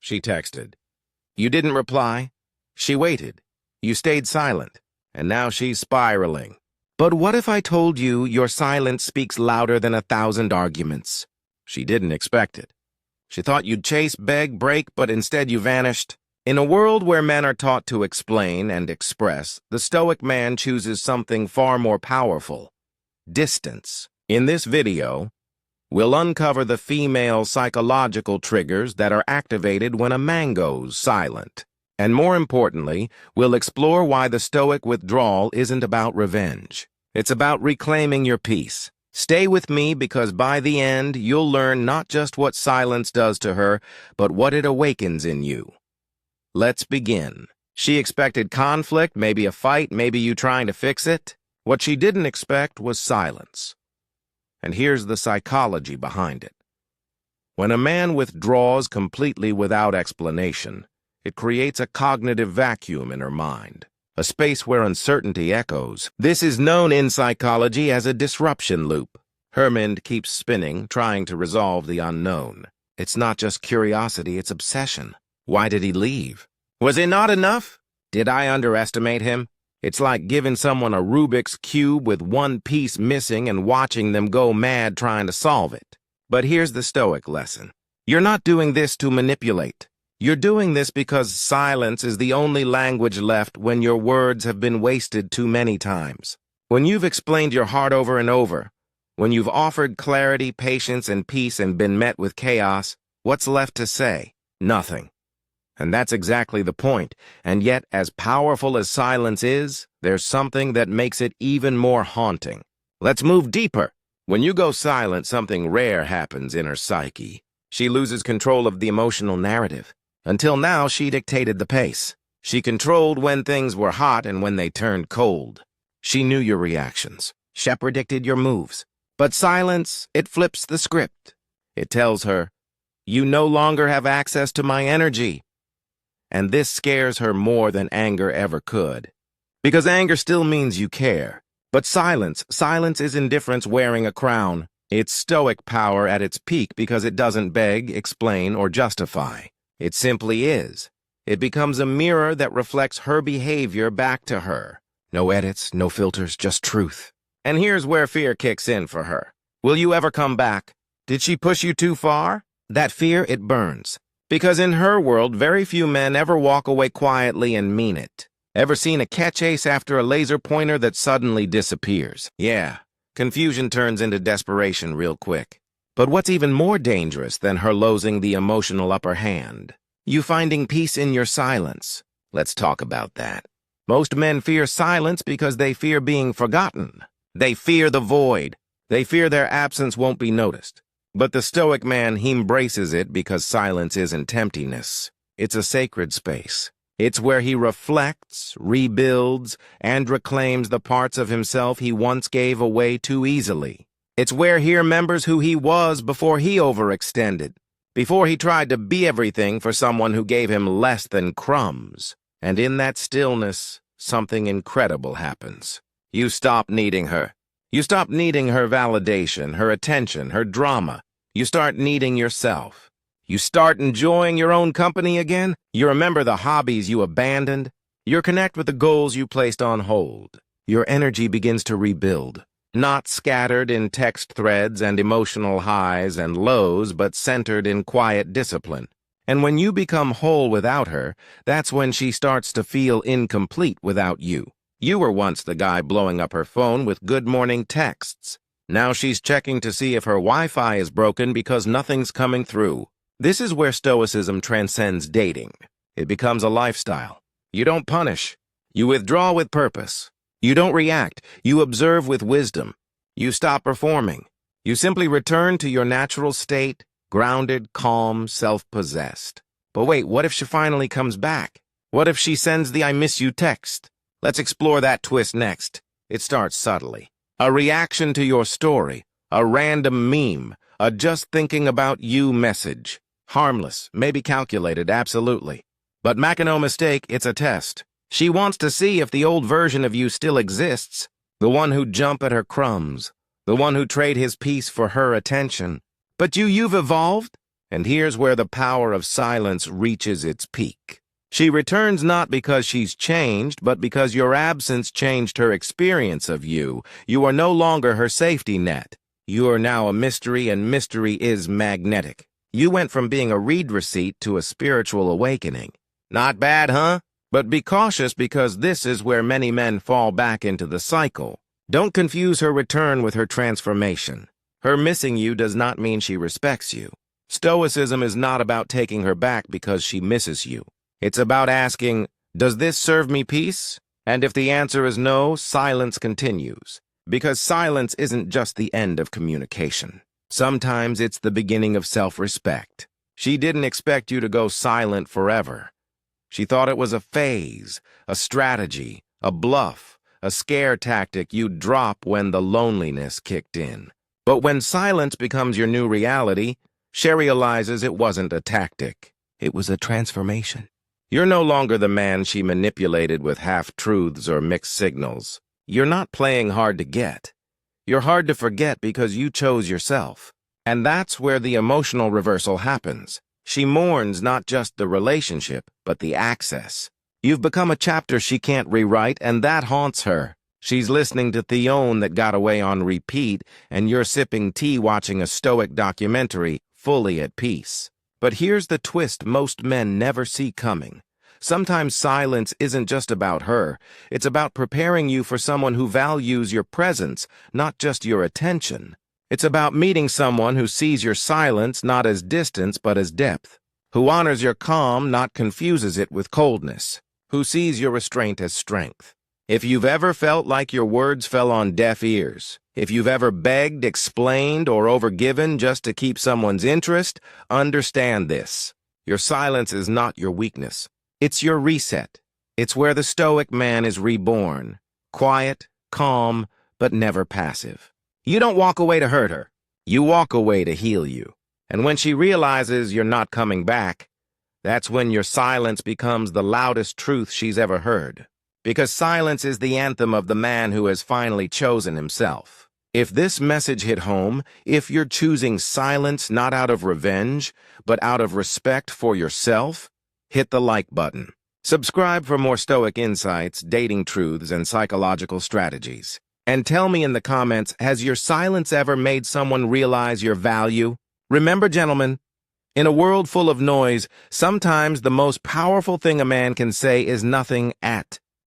she texted. You didn't reply. She waited. You stayed silent, and now she's spiraling. But what if I told you your silence speaks louder than 1,000 arguments? She didn't expect it. She thought you'd chase, beg, break, but instead you vanished. In a world where men are taught to explain and express, the stoic man chooses something far more powerful: distance. In this video, we'll uncover the female psychological triggers that are activated when a man goes silent. And more importantly, we'll explore why the stoic withdrawal isn't about revenge. It's about reclaiming your peace. Stay with me, because by the end, you'll learn not just what silence does to her, but what it awakens in you. Let's begin. She expected conflict, maybe a fight, maybe you trying to fix it. What she didn't expect was silence. And here's the psychology behind it. When a man withdraws completely without explanation, it creates a cognitive vacuum in her mind, a space where uncertainty echoes. This is known in psychology as a disruption loop. Her mind keeps spinning, trying to resolve the unknown. It's not just curiosity, it's obsession. Why did he leave? Was it not enough? Did I underestimate him? It's like giving someone a Rubik's Cube with one piece missing and watching them go mad trying to solve it. But here's the stoic lesson. You're not doing this to manipulate. You're doing this because silence is the only language left when your words have been wasted too many times. When you've explained your heart over and over, when you've offered clarity, patience, and peace and been met with chaos, what's left to say? Nothing. And that's exactly the point. And yet, as powerful as silence is, there's something that makes it even more haunting. Let's move deeper. When you go silent, something rare happens in her psyche. She loses control of the emotional narrative. Until now, she dictated the pace. She controlled when things were hot and when they turned cold. She knew your reactions. She predicted your moves. But silence, it flips the script. It tells her, you no longer have access to my energy. And this scares her more than anger ever could. Because anger still means you care. But silence is indifference wearing a crown. It's stoic power at its peak because it doesn't beg, explain, or justify. It simply is. It becomes a mirror that reflects her behavior back to her. No edits, no filters, just truth. And here's where fear kicks in for her. Will you ever come back? Did she push you too far? That fear, it burns. Because in her world, very few men ever walk away quietly and mean it. Ever seen a catch ace after a laser pointer that suddenly disappears? Yeah, confusion turns into desperation real quick. But what's even more dangerous than her losing the emotional upper hand? You finding peace in your silence. Let's talk about that. Most men fear silence because they fear being forgotten. They fear the void. They fear their absence won't be noticed. But the stoic man, he embraces it because silence isn't emptiness. It's a sacred space. It's where he reflects, rebuilds, and reclaims the parts of himself he once gave away too easily. It's where he remembers who he was before he overextended, before he tried to be everything for someone who gave him less than crumbs. And in that stillness, something incredible happens. You stop needing her. You stop needing her validation, her attention, her drama. You start needing yourself. You start enjoying your own company again. You remember the hobbies you abandoned. You connect with the goals you placed on hold. Your energy begins to rebuild. Not scattered in text threads and emotional highs and lows, but centered in quiet discipline. And when you become whole without her, that's when she starts to feel incomplete without you. You were once the guy blowing up her phone with good morning texts. Now she's checking to see if her Wi-Fi is broken because nothing's coming through. This is where stoicism transcends dating. It becomes a lifestyle. You don't punish. You withdraw with purpose. You don't react. You observe with wisdom. You stop performing. You simply return to your natural state, grounded, calm, self-possessed. But wait, what if she finally comes back? What if she sends the I miss you text? Let's explore that twist next. It starts subtly. A reaction to your story, a random meme, a just thinking about you message. Harmless, maybe calculated, absolutely. But make no mistake, it's a test. She wants to see if the old version of you still exists, the one who'd jump at her crumbs, the one who'd trade his peace for her attention. But you've evolved, And here's where the power of silence reaches its peak. She returns not because she's changed, but because your absence changed her experience of you. You are no longer her safety net. You are now a mystery, and mystery is magnetic. You went from being a read receipt to a spiritual awakening. Not bad, huh? But be cautious, because this is where many men fall back into the cycle. Don't confuse her return with her transformation. Her missing you does not mean she respects you. Stoicism is not about taking her back because she misses you. It's about asking, does this serve me peace? And if the answer is no, silence continues. Because silence isn't just the end of communication. Sometimes it's the beginning of self-respect. She didn't expect you to go silent forever. She thought it was a phase, a strategy, a bluff, a scare tactic you'd drop when the loneliness kicked in. But when silence becomes your new reality, she realizes it wasn't a tactic. It was a transformation. You're no longer the man she manipulated with half-truths or mixed signals. You're not playing hard to get. You're hard to forget because you chose yourself. And that's where the emotional reversal happens. She mourns not just the relationship, but the access. You've become a chapter she can't rewrite, and that haunts her. She's listening to Theon That Got Away on repeat, and you're sipping tea watching a Stoic documentary, fully at peace. But here's the twist most men never see coming. Sometimes silence isn't just about her. It's about preparing you for someone who values your presence, not just your attention. It's about meeting someone who sees your silence not as distance but as depth, who honors your calm, not confuses it with coldness, who sees your restraint as strength. If you've ever felt like your words fell on deaf ears, if you've ever begged, explained, or overgiven just to keep someone's interest, understand this. Your silence is not your weakness. It's your reset. It's where the Stoic man is reborn. Quiet, calm, but never passive. You don't walk away to hurt her. You walk away to heal you. And when she realizes you're not coming back, that's when your silence becomes the loudest truth she's ever heard. Because silence is the anthem of the man who has finally chosen himself. If this message hit home, if you're choosing silence not out of revenge, but out of respect for yourself, hit the like button. Subscribe for more Stoic insights, dating truths, and psychological strategies. And tell me in the comments, has your silence ever made someone realize your value? Remember, gentlemen, in a world full of noise, sometimes the most powerful thing a man can say is nothing at